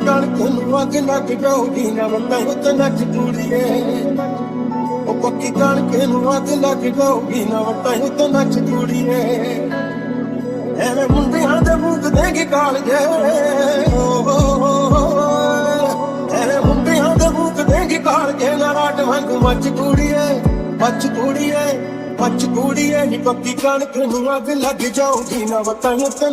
ਕਣਕ ਨੂੰ ਅੱਗ ਲੱਗ ਜਾਊਗੀ ਨਾ ਵਟਾਂ ਉੱਤੇ ਨੱਚ ਕੁੜੀਏ ਉਹ ਪੱਕੀ ਕਣਕ ਨੂੰ ਅੱਗ ਲੱਗ ਜਾਊਗੀ ਨਾ ਵਟਾਂ ਉੱਤੇ ਨੱਚ ਕੁੜੀਏ ਐਵੇਂ ਮੁੰਡਿਆਂ ਦੇ ਮੂੰਹ ਦੇਗੀ ਕਾਲਜੇ ਐਵੇਂ ਮੁੰਡਿਆਂ ਦੇ ਮੂੰਹ ਦੇਗੀ ਕਾਲਜੇ ਨਾ ਰਾਟ ਵਾਂਗ ਮੱਚ ਕੁੜੀਏ ਮੱਚ ਕੁੜੀਏ ਮੱਚ ਕੁੜੀਏ ਨੀ ਪੱਕੀ ਕਣਕ ਨੂੰ ਅੱਗ ਲੱਗ ਜਾਊਗੀ ਨਾ ਵਟਾਂ ਉੱਤੇ